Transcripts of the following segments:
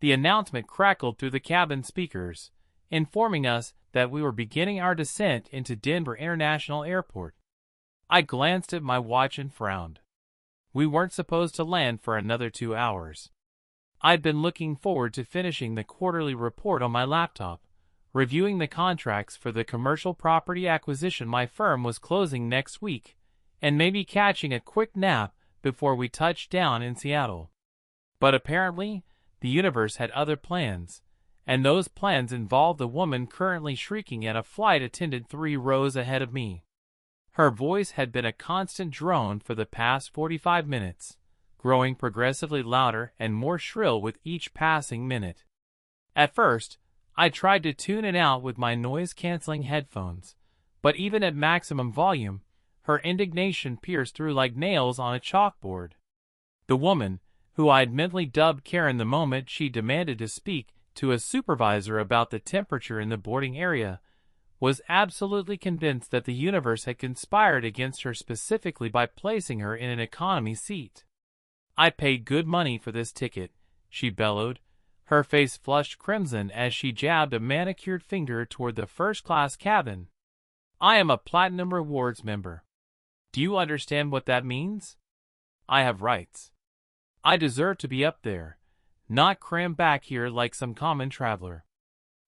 The announcement crackled through the cabin speakers, informing us that we were beginning our descent into Denver International Airport. I glanced at my watch and frowned. We weren't supposed to land for another 2 hours. I'd been looking forward to finishing the quarterly report on my laptop, reviewing the contracts for the commercial property acquisition my firm was closing next week, and maybe catching a quick nap before we touched down in Seattle. But apparently, the universe had other plans, and those plans involved the woman currently shrieking at a flight attendant 3 rows ahead of me. Her voice had been a constant drone for the past 45 minutes, growing progressively louder and more shrill with each passing minute. At first, I tried to tune it out with my noise-canceling headphones, but even at maximum volume, her indignation pierced through like nails on a chalkboard. The woman, who I'd mentally dubbed Karen the moment she demanded to speak to a supervisor about the temperature in the boarding area, was absolutely convinced that the universe had conspired against her specifically by placing her in an economy seat. "I paid good money for this ticket," she bellowed, her face flushed crimson as she jabbed a manicured finger toward the first-class cabin. "I am a Platinum Rewards member. Do you understand what that means? I have rights. I deserve to be up there, not crammed back here like some common traveler."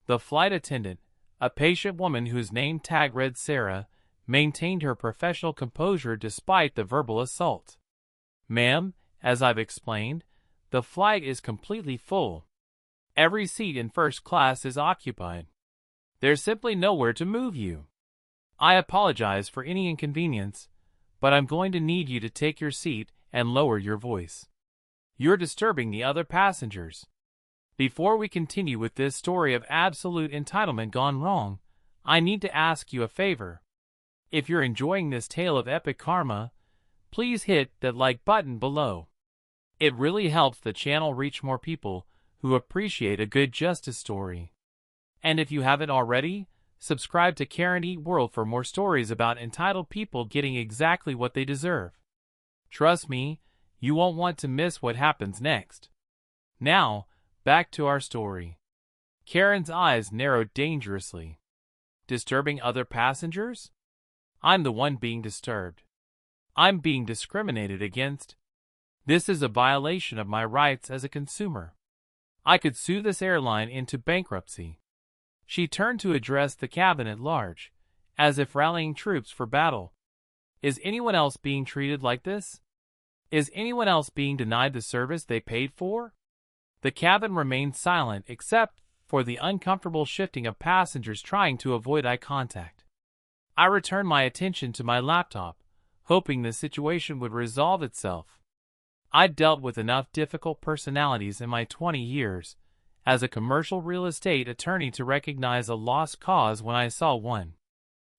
The flight attendant, a patient woman whose name tag read Sarah, maintained her professional composure despite the verbal assault. "Ma'am, as I've explained, the flight is completely full. Every seat in first class is occupied. There's simply nowhere to move you. I apologize for any inconvenience, but I'm going to need you to take your seat and lower your voice. You're disturbing the other passengers." Before we continue with this story of absolute entitlement gone wrong, I need to ask you a favor. If you're enjoying this tale of epic karma, please hit that like button below. It really helps the channel reach more people who appreciate a good justice story. And if you haven't already, subscribe to Karen Eat World for more stories about entitled people getting exactly what they deserve. Trust me, you won't want to miss what happens next. Now, back to our story. Karen's eyes narrowed dangerously. Disturbing other passengers? I'm the one being disturbed. I'm being discriminated against. This is a violation of my rights as a consumer. I could sue this airline into bankruptcy. She turned to address the cabin at large, as if rallying troops for battle. Is anyone else being treated like this? Is anyone else being denied the service they paid for? The cabin remained silent except for the uncomfortable shifting of passengers trying to avoid eye contact. I returned my attention to my laptop, hoping the situation would resolve itself. I'd dealt with enough difficult personalities in my 20 years as a commercial real estate attorney to recognize a lost cause when I saw one.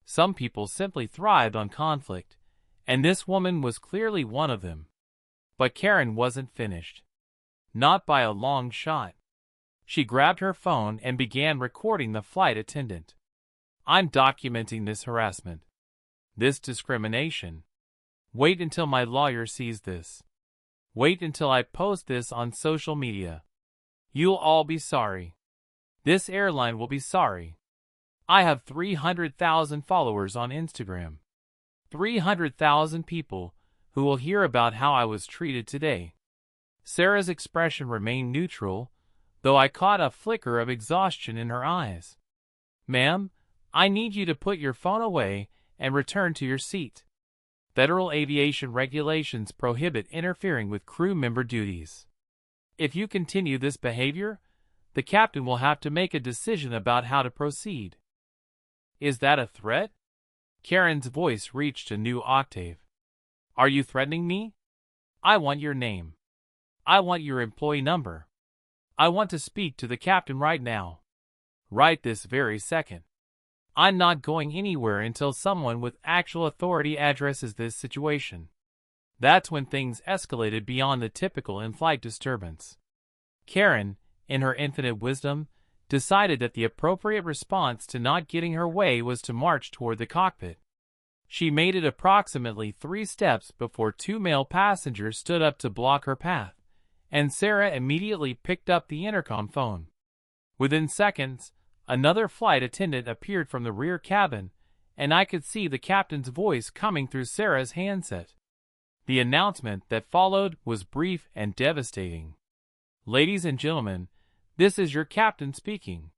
Some people simply thrived on conflict, and this woman was clearly one of them. But Karen wasn't finished. Not by a long shot. She grabbed her phone and began recording the flight attendant. "I'm documenting this harassment. This discrimination. Wait until my lawyer sees this. Wait until I post this on social media. You'll all be sorry. This airline will be sorry. I have 300,000 followers on Instagram. 300,000 people who will hear about how I was treated today." Sarah's expression remained neutral, though I caught a flicker of exhaustion in her eyes. "Ma'am, I need you to put your phone away and return to your seat. Federal aviation regulations prohibit interfering with crew member duties. If you continue this behavior, the captain will have to make a decision about how to proceed." "Is that a threat?" Karen's voice reached a new octave. "Are you threatening me? I want your name. I want your employee number. I want to speak to the captain right now. Right this very second. I'm not going anywhere until someone with actual authority addresses this situation." That's when things escalated beyond the typical in-flight disturbance. Karen, in her infinite wisdom, decided that the appropriate response to not getting her way was to march toward the cockpit. She made it approximately 3 steps before 2 male passengers stood up to block her path, and Sarah immediately picked up the intercom phone. Within seconds, another flight attendant appeared from the rear cabin, and I could see the captain's voice coming through Sarah's handset. The announcement that followed was brief and devastating. "Ladies and gentlemen, this is your captain speaking.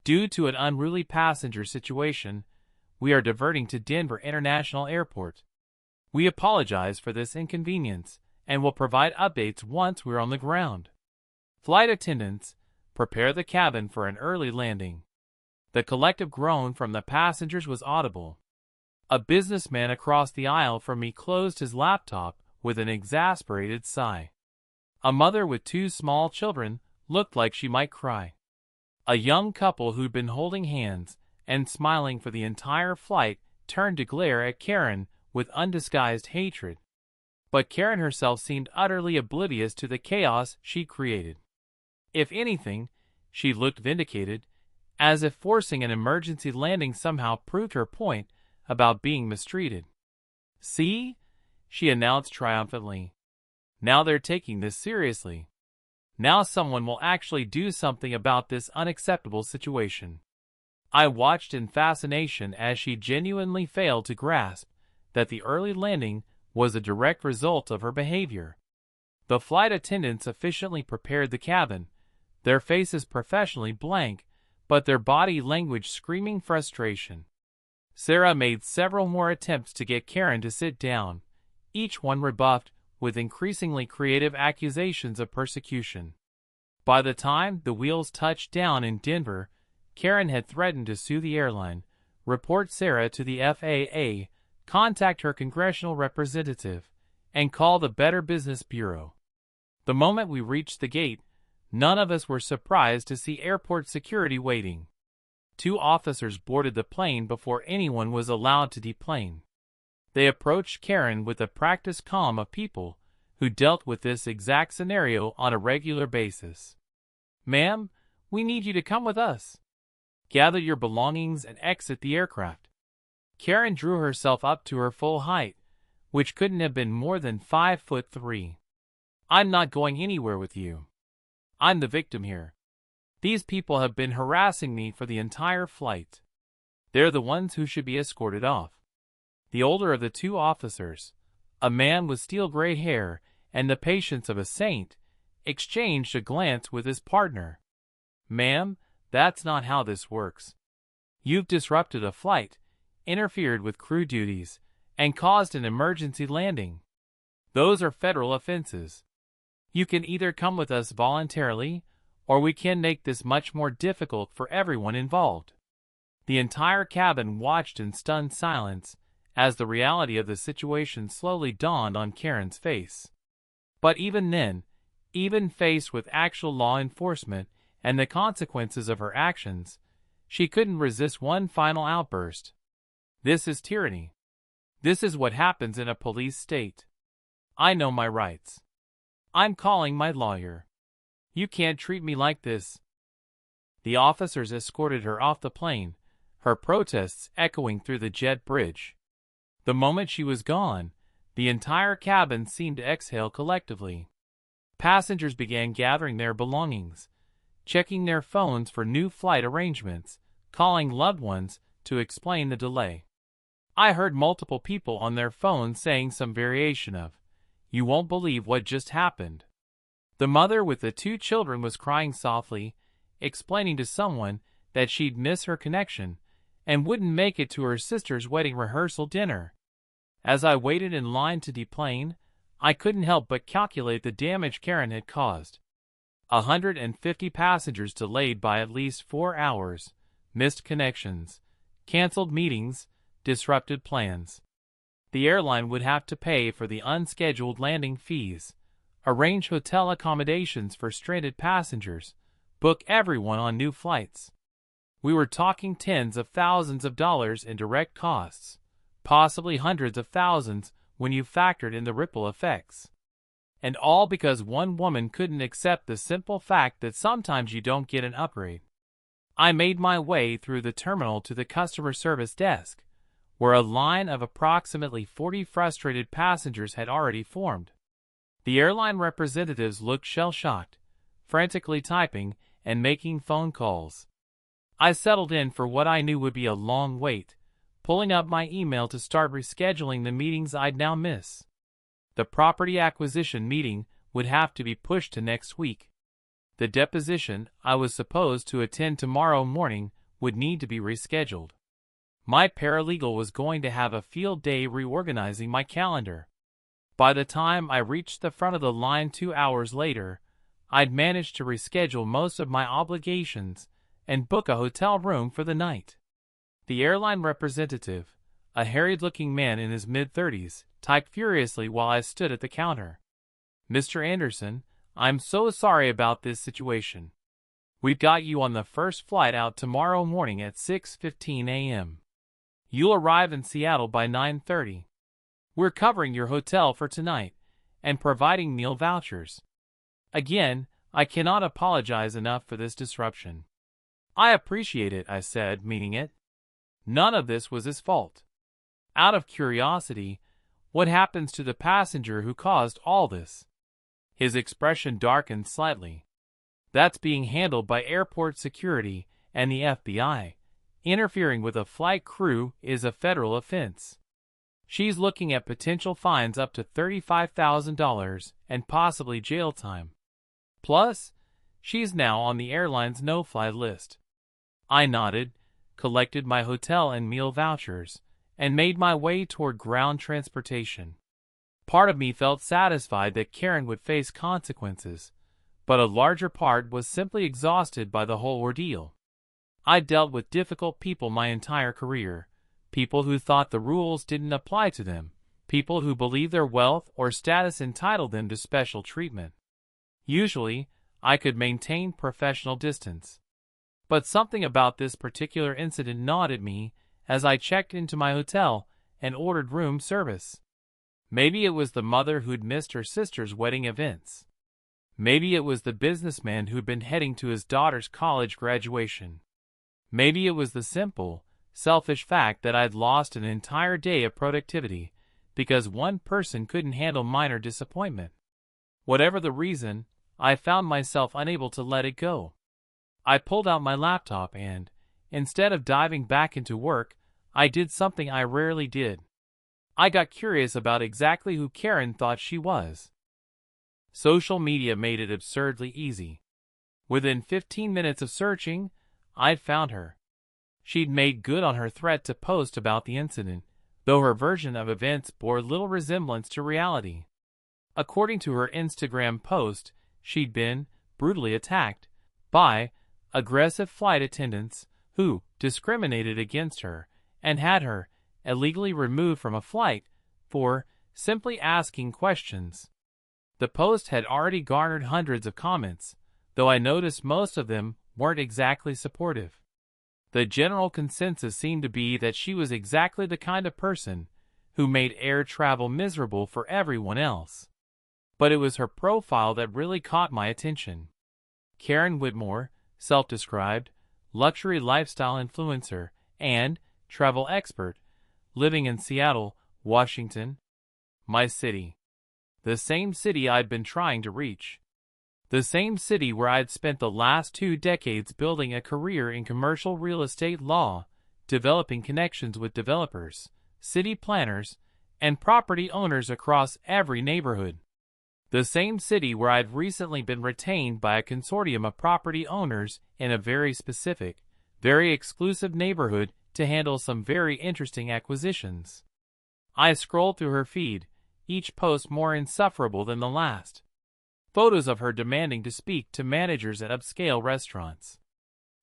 Due to an unruly passenger situation, we are diverting to Denver International Airport. We apologize for this inconvenience and will provide updates once we're on the ground. Flight attendants, prepare the cabin for an early landing." The collective groan from the passengers was audible. A businessman across the aisle from me closed his laptop with an exasperated sigh. A mother with 2 small children looked like she might cry. A young couple who'd been holding hands and smiling for the entire flight turned to glare at Karen with undisguised hatred. But Karen herself seemed utterly oblivious to the chaos she created. If anything, she looked vindicated, as if forcing an emergency landing somehow proved her point about being mistreated. "See?" she announced triumphantly. "Now they're taking this seriously. Now someone will actually do something about this unacceptable situation." I watched in fascination as she genuinely failed to grasp that the early landing was a direct result of her behavior. The flight attendants efficiently prepared the cabin, their faces professionally blank, but their body language screaming frustration. Sarah made several more attempts to get Karen to sit down, each one rebuffed with increasingly creative accusations of persecution. By the time the wheels touched down in Denver, Karen had threatened to sue the airline, report Sarah to the FAA, contact her congressional representative, and call the Better Business Bureau. The moment we reached the gate, none of us were surprised to see airport security waiting. 2 officers boarded the plane before anyone was allowed to deplane. They approached Karen with the practiced calm of people who dealt with this exact scenario on a regular basis. "Ma'am, we need you to come with us. Gather your belongings and exit the aircraft." Karen drew herself up to her full height, which couldn't have been more than 5'3". "I'm not going anywhere with you. I'm the victim here. These people have been harassing me for the entire flight. They're the ones who should be escorted off." The older of the 2 officers, a man with steel-gray hair and the patience of a saint, exchanged a glance with his partner. "Ma'am, that's not how this works. You've disrupted a flight, interfered with crew duties, and caused an emergency landing. Those are federal offenses. You can either come with us voluntarily, or we can make this much more difficult for everyone involved." The entire cabin watched in stunned silence as the reality of the situation slowly dawned on Karen's face. But even then, even faced with actual law enforcement and the consequences of her actions, she couldn't resist one final outburst. "This is tyranny. This is what happens in a police state. I know my rights. I'm calling my lawyer. You can't treat me like this." The officers escorted her off the plane, her protests echoing through the jet bridge. The moment she was gone, the entire cabin seemed to exhale collectively. Passengers began gathering their belongings, checking their phones for new flight arrangements, calling loved ones to explain the delay. I heard multiple people on their phones saying some variation of, "You won't believe what just happened." The mother with the 2 children was crying softly, explaining to someone that she'd miss her connection and wouldn't make it to her sister's wedding rehearsal dinner. As I waited in line to deplane, I couldn't help but calculate the damage Karen had caused. 150 passengers delayed by at least 4 hours, missed connections, canceled meetings, disrupted plans. The airline would have to pay for the unscheduled landing fees, arrange hotel accommodations for stranded passengers, book everyone on new flights. We were talking tens of thousands of dollars in direct costs, possibly hundreds of thousands when you factored in the ripple effects. And all because one woman couldn't accept the simple fact that sometimes you don't get an upgrade. I made my way through the terminal to the customer service desk, where a line of approximately 40 frustrated passengers had already formed. The airline representatives looked shell-shocked, frantically typing and making phone calls. I settled in for what I knew would be a long wait, pulling up my email to start rescheduling the meetings I'd now miss. The property acquisition meeting would have to be pushed to next week. The deposition I was supposed to attend tomorrow morning would need to be rescheduled. My paralegal was going to have a field day reorganizing my calendar. By the time I reached the front of the line 2 hours later, I'd managed to reschedule most of my obligations and book a hotel room for the night. The airline representative, a harried-looking man in his mid-30s, typed furiously while I stood at the counter. "Mr. Anderson, I'm so sorry about this situation. We've got you on the first flight out tomorrow morning at 6:15 a.m. You'll arrive in Seattle by 9:30. We're covering your hotel for tonight and providing meal vouchers. Again, I cannot apologize enough for this disruption." "I appreciate it," I said, meaning it. None of this was his fault. Out of curiosity, what happens to the passenger who caused all this? His expression darkened slightly. "That's being handled by airport security and the FBI. Interfering with a flight crew is a federal offense. She's looking at potential fines up to $35,000 and possibly jail time. Plus, she's now on the airline's no-fly list." I nodded, collected my hotel and meal vouchers, and made my way toward ground transportation. Part of me felt satisfied that Karen would face consequences, but a larger part was simply exhausted by the whole ordeal. I'd dealt with difficult people my entire career, people who thought the rules didn't apply to them, people who believed their wealth or status entitled them to special treatment. Usually, I could maintain professional distance. But something about this particular incident gnawed at me as I checked into my hotel and ordered room service. Maybe it was the mother who'd missed her sister's wedding events. Maybe it was the businessman who'd been heading to his daughter's college graduation. Maybe it was the simple, selfish fact that I'd lost an entire day of productivity because one person couldn't handle minor disappointment. Whatever the reason, I found myself unable to let it go. I pulled out my laptop and, instead of diving back into work, I did something I rarely did. I got curious about exactly who Karen thought she was. Social media made it absurdly easy. Within 15 minutes of searching, I'd found her. She'd made good on her threat to post about the incident, though her version of events bore little resemblance to reality. According to her Instagram post, she'd been brutally attacked by aggressive flight attendants who discriminated against her and had her illegally removed from a flight for simply asking questions. The post had already garnered hundreds of comments, though I noticed most of them weren't exactly supportive. The general consensus seemed to be that she was exactly the kind of person who made air travel miserable for everyone else. But it was her profile that really caught my attention. Karen Whitmore, self-described, luxury lifestyle influencer, and travel expert, living in Seattle, Washington, my city. The same city I'd been trying to reach. The same city where I'd spent the last 2 decades building a career in commercial real estate law, developing connections with developers, city planners, and property owners across every neighborhood. The same city where I'd recently been retained by a consortium of property owners in a very specific, very exclusive neighborhood to handle some very interesting acquisitions. I scrolled through her feed, each post more insufferable than the last. Photos of her demanding to speak to managers at upscale restaurants.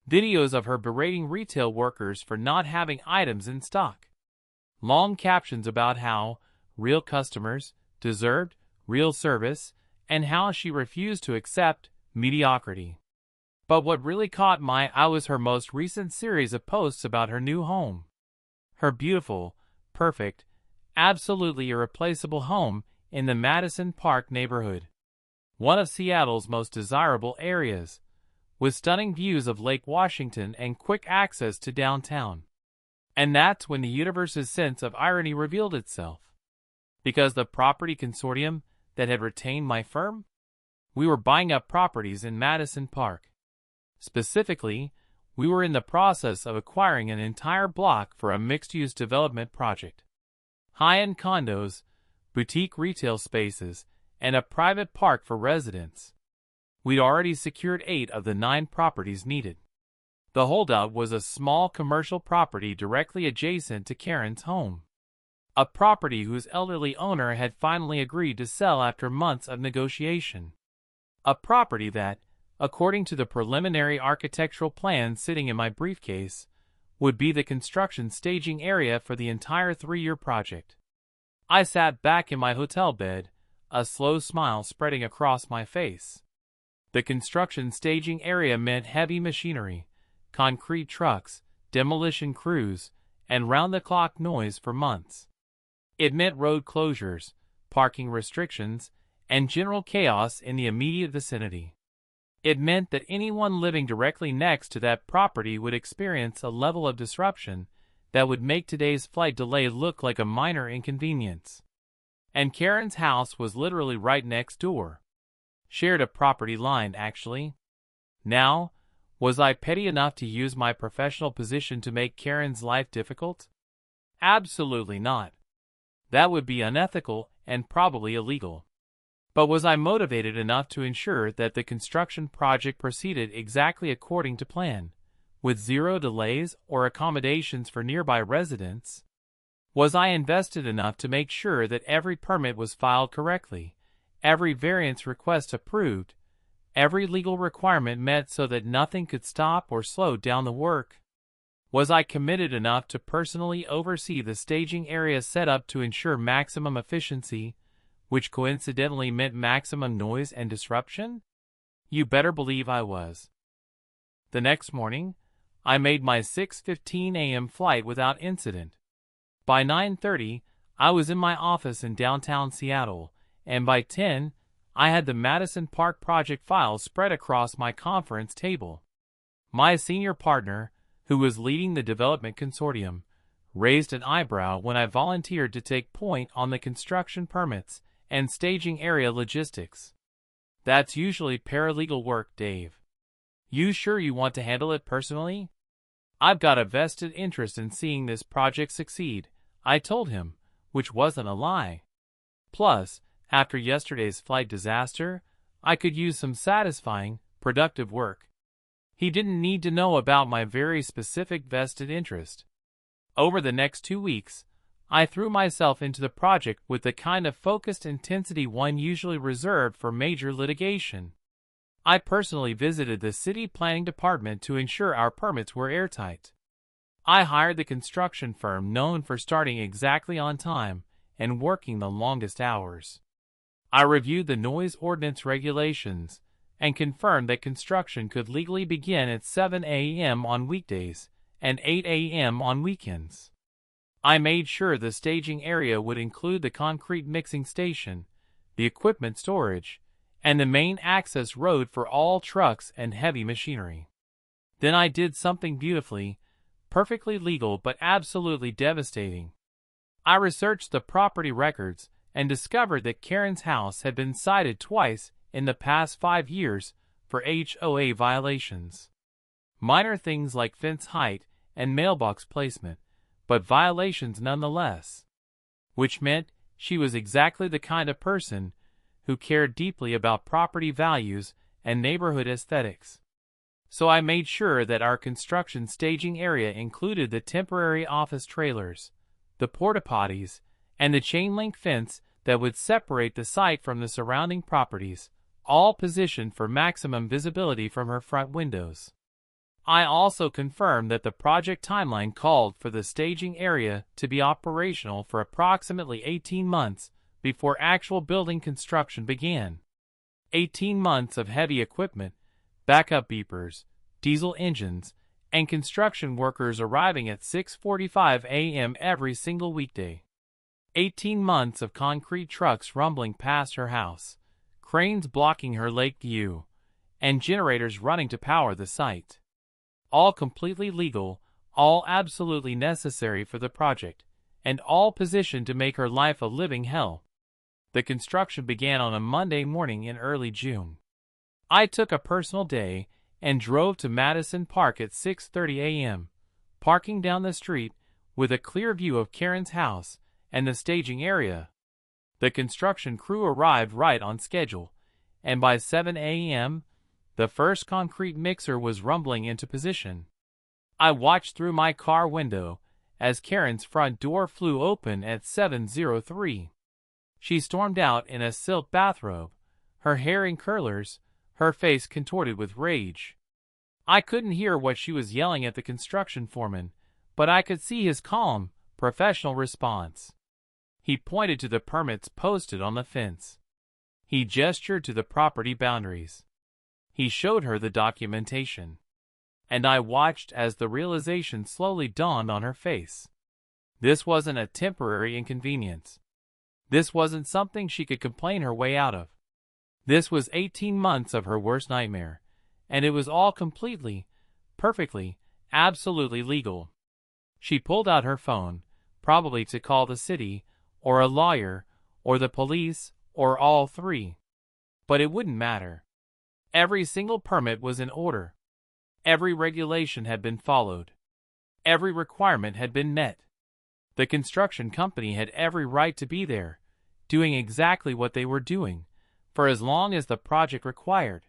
Videos of her berating retail workers for not having items in stock. Long captions about how real customers deserved real service and how she refused to accept mediocrity. But what really caught my eye was her most recent series of posts about her new home. Her beautiful, perfect, absolutely irreplaceable home in the Madison Park neighborhood. One of Seattle's most desirable areas, with stunning views of Lake Washington and quick access to downtown. And that's when the universe's sense of irony revealed itself. Because the property consortium that had retained my firm? We were buying up properties in Madison Park. Specifically, we were in the process of acquiring an entire block for a mixed-use development project. High-end condos, boutique retail spaces, and a private park for residents. We'd already secured 8 of the 9 properties needed. The holdout was a small commercial property directly adjacent to Karen's home. A property whose elderly owner had finally agreed to sell after months of negotiation. A property that, according to the preliminary architectural plans sitting in my briefcase, would be the construction staging area for the entire 3-year project. I sat back in my hotel bed, a slow smile spreading across my face. The construction staging area meant heavy machinery, concrete trucks, demolition crews, and round-the-clock noise for months. It meant road closures, parking restrictions, and general chaos in the immediate vicinity. It meant that anyone living directly next to that property would experience a level of disruption that would make today's flight delay look like a minor inconvenience. And Karen's house was literally right next door. Shared a property line, actually. Now, was I petty enough to use my professional position to make Karen's life difficult? Absolutely not. That would be unethical and probably illegal. But was I motivated enough to ensure that the construction project proceeded exactly according to plan, with 0 delays or accommodations for nearby residents? Was I invested enough to make sure that every permit was filed correctly, every variance request approved, every legal requirement met so that nothing could stop or slow down the work? Was I committed enough to personally oversee the staging area set up to ensure maximum efficiency, which coincidentally meant maximum noise and disruption? You better believe I was. The next morning, I made my 6:15 a.m. flight without incident. By 9:30, I was in my office in downtown Seattle, and by 10, I had the Madison Park project files spread across my conference table. My senior partner, who was leading the development consortium, raised an eyebrow when I volunteered to take point on the construction permits and staging area logistics. That's usually paralegal work, Dave. You sure you want to handle it personally? I've got a vested interest in seeing this project succeed, I told him, which wasn't a lie. Plus, after yesterday's flight disaster, I could use some satisfying, productive work. He didn't need to know about my very specific vested interest. Over the next 2 weeks, I threw myself into the project with the kind of focused intensity one usually reserved for major litigation. I personally visited the city planning department to ensure our permits were airtight. I hired the construction firm known for starting exactly on time and working the longest hours. I reviewed the noise ordinance regulations and confirmed that construction could legally begin at 7 a.m. on weekdays and 8 a.m. on weekends. I made sure the staging area would include the concrete mixing station, the equipment storage, and the main access road for all trucks and heavy machinery. Then I did something beautifully, perfectly legal but absolutely devastating. I researched the property records and discovered that Karen's house had been cited twice in the past 5 years for HOA violations. Minor things like fence height and mailbox placement, but violations nonetheless. Which meant she was exactly the kind of person who cared deeply about property values and neighborhood aesthetics. So I made sure that our construction staging area included the temporary office trailers, the porta-potties, and the chain-link fence that would separate the site from the surrounding properties, all positioned for maximum visibility from her front windows. I also confirmed that the project timeline called for the staging area to be operational for approximately 18 months before actual building construction began. 18 months of heavy equipment, backup beepers, diesel engines, and construction workers arriving at 6:45 a.m. every single weekday. 18 months of concrete trucks rumbling past her house, cranes blocking her lake view, and generators running to power the site. All completely legal, all absolutely necessary for the project, and all positioned to make her life a living hell. The construction began on a Monday morning in early June. I took a personal day and drove to Madison Park at 6:30 a.m., parking down the street with a clear view of Karen's house and the staging area. The construction crew arrived right on schedule, and by 7 a.m., the first concrete mixer was rumbling into position. I watched through my car window as Karen's front door flew open at 7:03. She stormed out in a silk bathrobe, her hair in curlers, her face contorted with rage. I couldn't hear what she was yelling at the construction foreman, but I could see his calm, professional response. He pointed to the permits posted on the fence. He gestured to the property boundaries. He showed her the documentation. And I watched as the realization slowly dawned on her face. This wasn't a temporary inconvenience. This wasn't something she could complain her way out of. This was 18 months of her worst nightmare, and it was all completely, perfectly, absolutely legal. She pulled out her phone, probably to call the city, or a lawyer, or the police, or all three. But it wouldn't matter. Every single permit was in order. Every regulation had been followed. Every requirement had been met. The construction company had every right to be there, doing exactly what they were doing, for as long as the project required.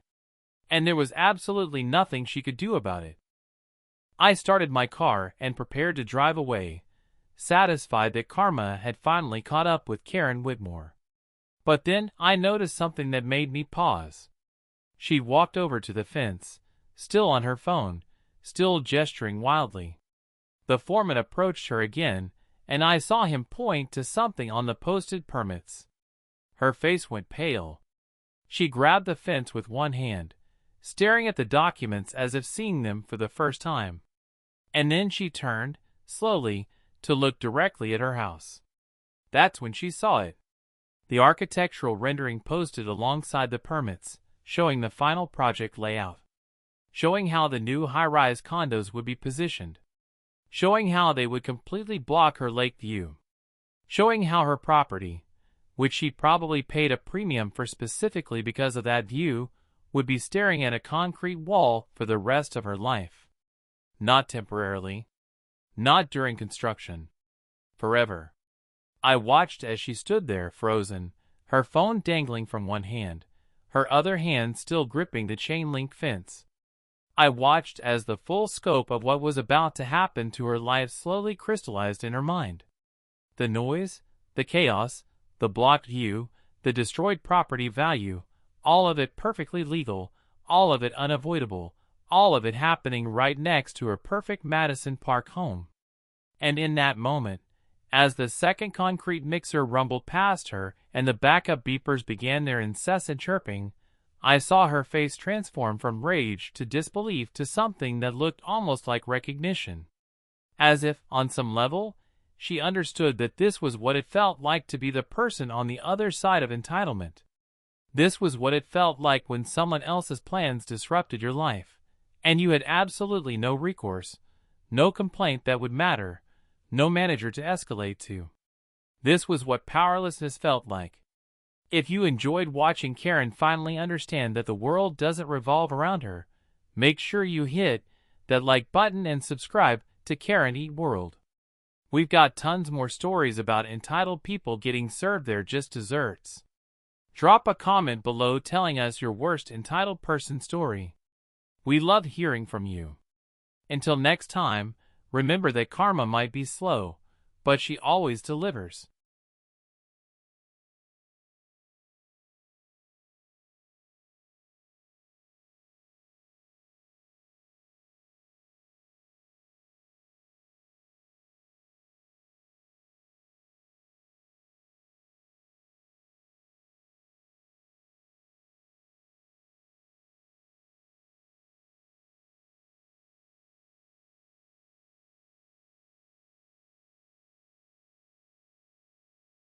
And there was absolutely nothing she could do about it. I started my car and prepared to drive away, satisfied that karma had finally caught up with Karen Whitmore. But then I noticed something that made me pause. She walked over to the fence, still on her phone, still gesturing wildly. The foreman approached her again, and I saw him point to something on the posted permits. Her face went pale. She grabbed the fence with one hand, staring at the documents as if seeing them for the first time. And then she turned, slowly, to look directly at her house. That's when she saw it. The architectural rendering posted alongside the permits, showing the final project layout. Showing how the new high-rise condos would be positioned. Showing how they would completely block her lake view. Showing how her property, which she probably paid a premium for specifically because of that view, would be staring at a concrete wall for the rest of her life. Not temporarily. Not during construction. Forever. I watched as she stood there frozen, her phone dangling from one hand, her other hand still gripping the chain-link fence. I watched as the full scope of what was about to happen to her life slowly crystallized in her mind. The noise, the chaos, the blocked view, the destroyed property value, all of it perfectly legal, all of it unavoidable, all of it happening right next to her perfect Madison Park home. And in that moment, as the second concrete mixer rumbled past her and the backup beepers began their incessant chirping, I saw her face transform from rage to disbelief to something that looked almost like recognition. As if, on some level, she understood that this was what it felt like to be the person on the other side of entitlement. This was what it felt like when someone else's plans disrupted your life, and you had absolutely no recourse, no complaint that would matter, no manager to escalate to. This was what powerlessness felt like. If you enjoyed watching Karen finally understand that the world doesn't revolve around her, make sure you hit that like button and subscribe to Karen Eat World. We've got tons more stories about entitled people getting served their just desserts. Drop a comment below telling us your worst entitled person story. We love hearing from you. Until next time, remember that karma might be slow, but she always delivers.